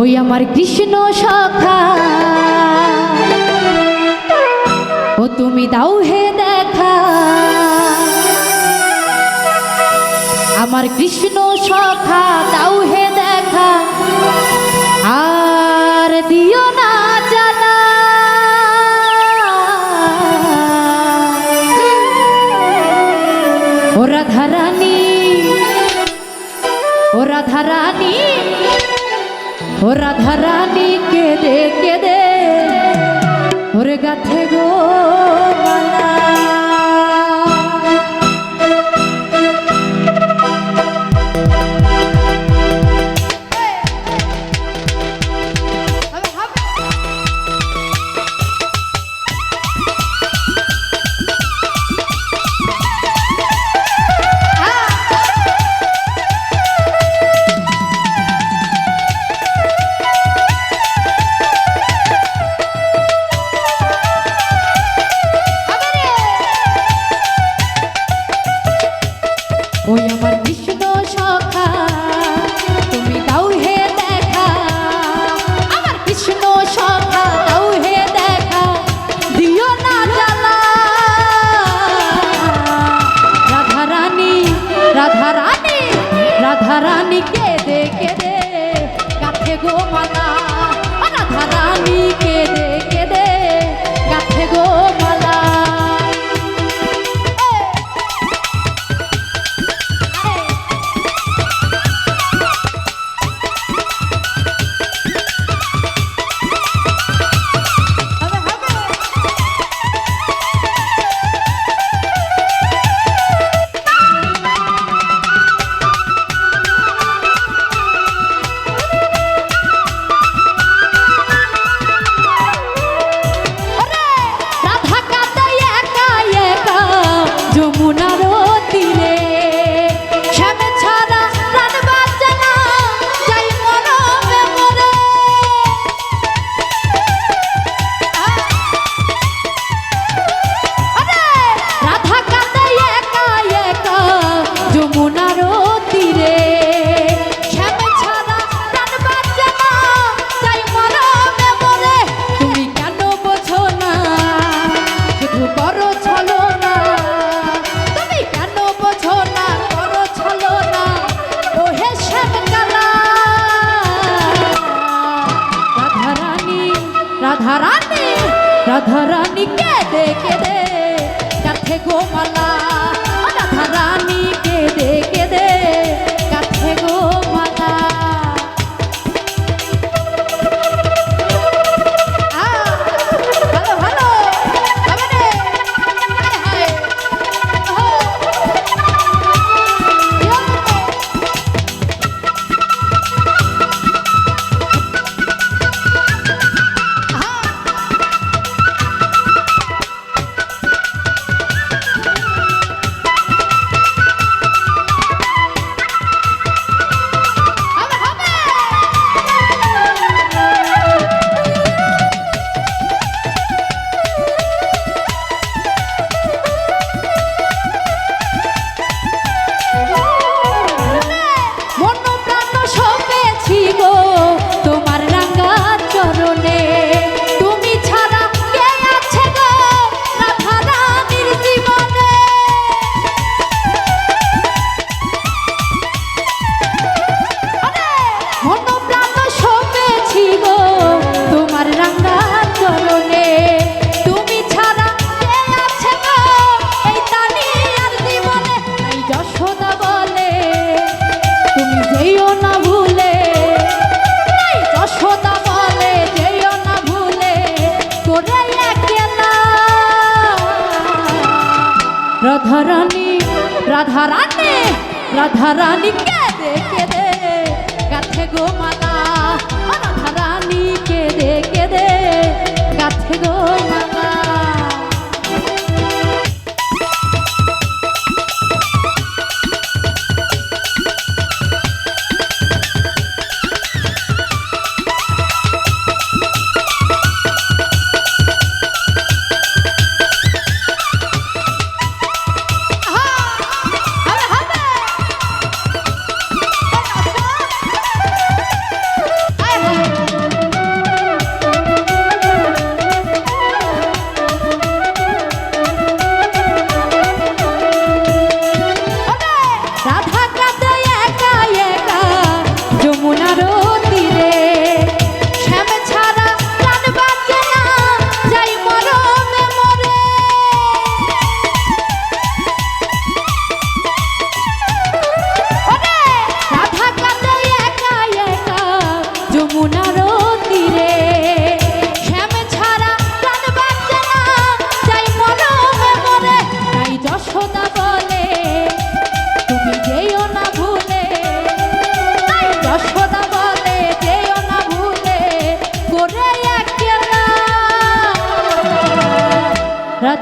ওই আমার কৃষ্ণ সখা, ও তুমি দাও হে দেখা, আমার কৃষ্ণ সখা দাও হে দেখা, আর দিও না জানা। ও রাধারানী, ও রাধারানী, ও রাধারানী কেঁদে কেঁদে ওরে গাথে গো মালা। ওই আমার কৃষ্ণ সখা তুমি দাও হে দেখা, আমার কৃষ্ণ সখা দাও হে দেখা, দিও না জ্বালা। রাধারানী, রাধারানী, রাধারানী কেঁদে কেঁদে গাথে গো মালা, রাধারানী কেঁদে কেঁদে গাথে গো মালা। রাধারানী, রাধারানী কেঁদে কেঁদে গাথে গো মালা, রাধারানী কেঁদে কেঁদে গাথে গো মালা। ভালো ভালো রাধারানী, রাধারানী, রাধারানী কেঁদে কেঁদে গাথে গো মালা, রাধারানী কেঁদে কেঁদে গাথে গো মালা।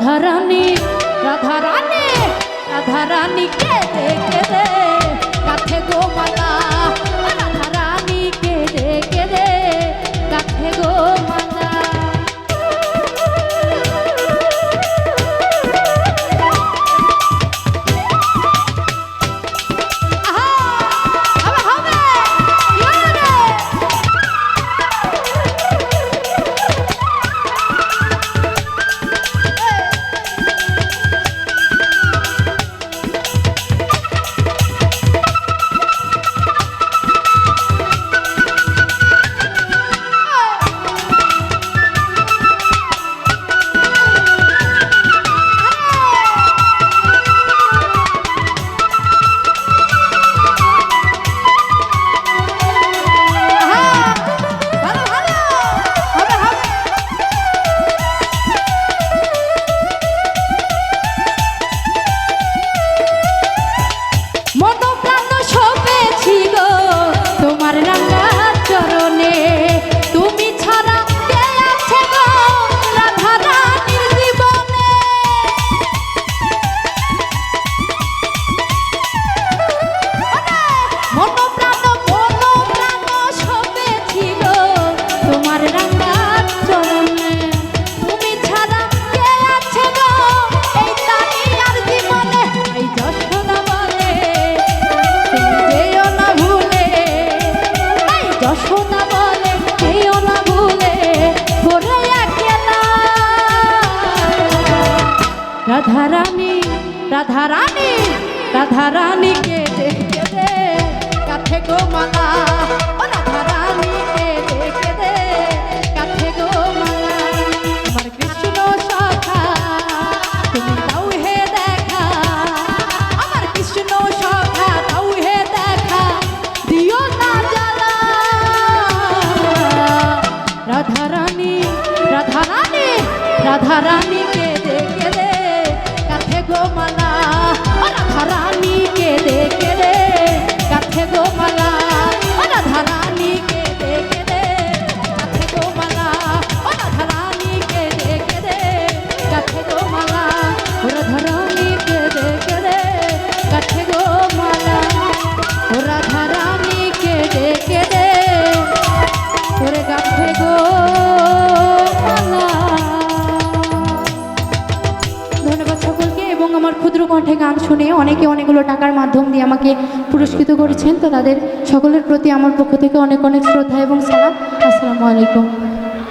রাধারানী রাধারানী রাধারানী কেঁদে কেঁদে গাঁথে গো মালা রাধারানী কেঁদে কেঁদে গাঁথে গো মালা রাধারানী রাধারানী রাধারানী কেঁদে কেঁদে গাঁথে গো মালা রাধারানী কেঁদে কেঁদে গাঁথে গো মালা আমার কৃষ্ণ সখা তুমি দাও হে দেখা আমার কৃষ্ণ সখা দাও হে দেখা দিও না জ্বালা রাধারানী রাধারানী রাধারানী কেঁদে কেঁদে গো মালা রাধারানী কেঁদে কেঁদে গাঁথে গো মালা রাধারানী কেঁদে কেঁদে গাঁথে গো মালা রাধারানী কেঁদে কেঁদে গাঁথে গো মালা রাধারানী কেঁদে কেঁদে গাঁথে গো মালা রাধারানী কেঁদে কেঁদে ওরে গাঁথে গো মালা। আমার ক্ষুদ্র কণ্ঠে গান শুনে অনেকে অনেকগুলো টাকার মাধ্যম দিয়ে আমাকে পুরস্কৃত করেছেন, তো তাদের সকলের প্রতি আমার পক্ষ থেকে অনেক অনেক শ্রদ্ধা এবং সালাম। আসসালামু আলাইকুম।